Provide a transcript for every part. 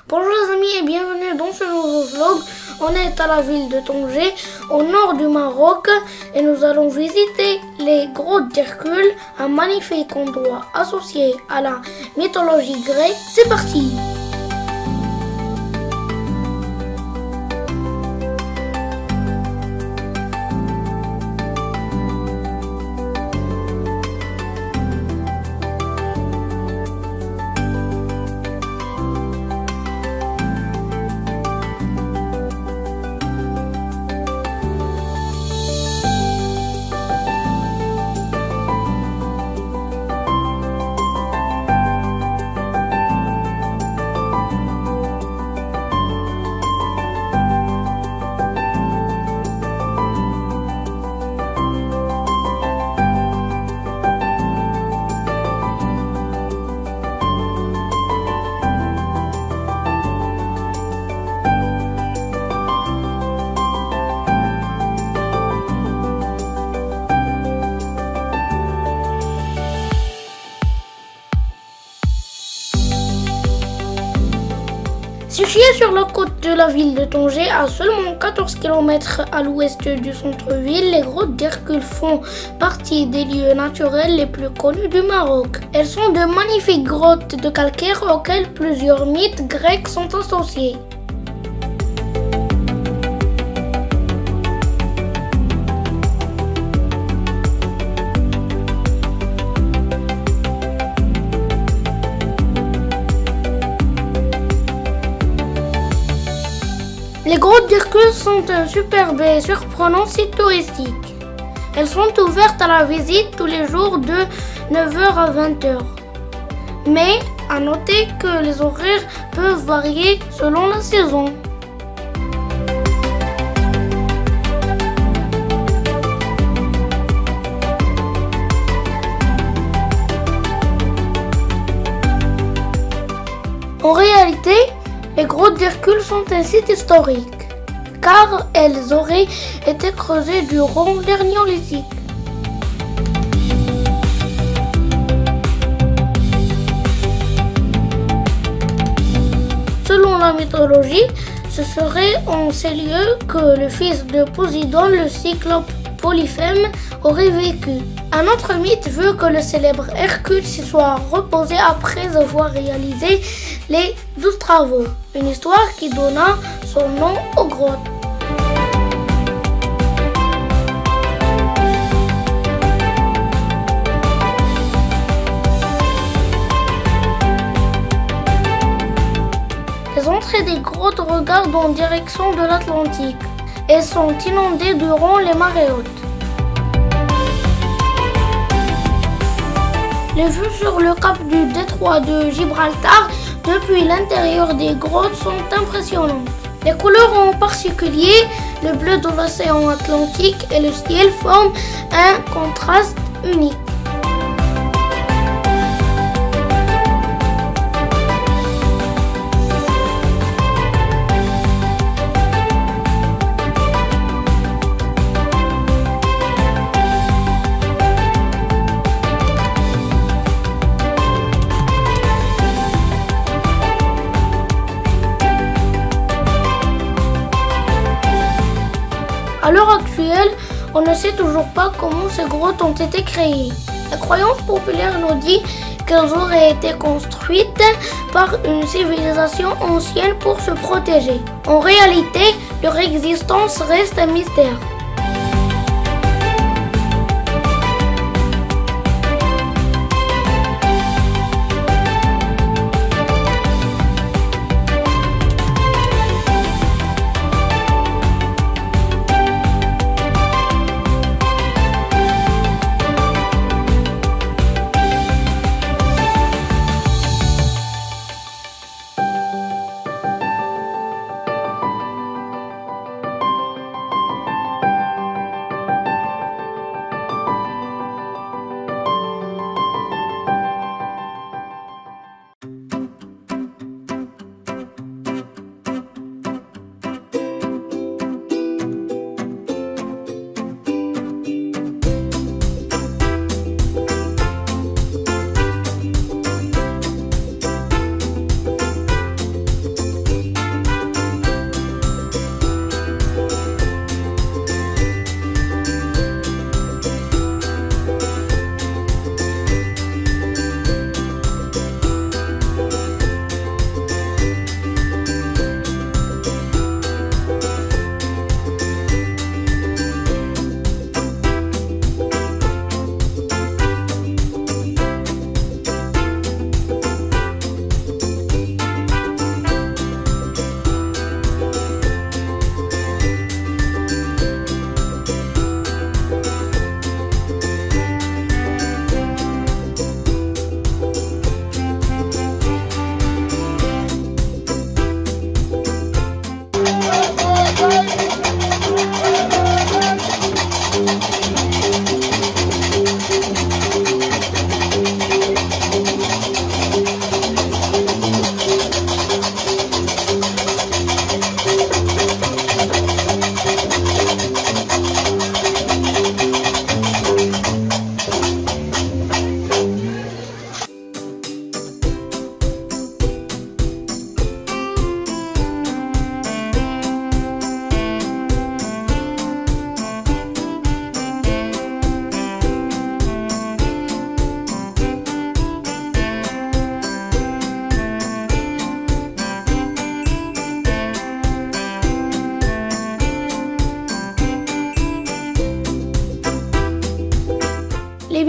Bonjour les amis et bienvenue dans ce nouveau vlog. On est à la ville de Tanger, au nord du Maroc, et nous allons visiter les grottes d'Hercule, un magnifique endroit associé à la mythologie grecque. C'est parti! Situé sur la côte de la ville de Tanger, à seulement 14 km à l'ouest du centre-ville, les grottes d'Hercule font partie des lieux naturels les plus connus du Maroc. Elles sont de magnifiques grottes de calcaire auxquelles plusieurs mythes grecs sont associés. Les grottes d'Hercule sont un superbe et surprenant site touristique. Elles sont ouvertes à la visite tous les jours de 9h à 20h. Mais à noter que les horaires peuvent varier selon la saison. En réalité, les grottes d'Hercule sont un site historique, car elles auraient été creusées durant l'ère néolithique. Selon la mythologie, ce serait en ces lieux que le fils de Poséidon, le cyclope Polyphème, aurait vécu. Un autre mythe veut que le célèbre Hercule s'y soit reposé après avoir réalisé les 12 travaux, une histoire qui donna son nom aux grottes. Les entrées des grottes regardent en direction de l'Atlantique et sont inondées durant les marées hautes. Les vues sur le cap du détroit de Gibraltar depuis l'intérieur des grottes sont impressionnantes. Les couleurs en particulier, le bleu de l'océan Atlantique et le ciel forment un contraste unique. À l'heure actuelle, on ne sait toujours pas comment ces grottes ont été créées. La croyance populaire nous dit qu'elles auraient été construites par une civilisation ancienne pour se protéger. En réalité, leur existence reste un mystère.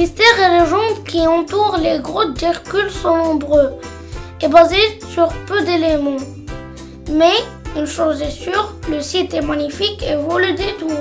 mystères et légendes qui entourent les grottes d'Hercule sont nombreux et basés sur peu d'éléments. Mais une chose est sûre, le site est magnifique et vaut le détour.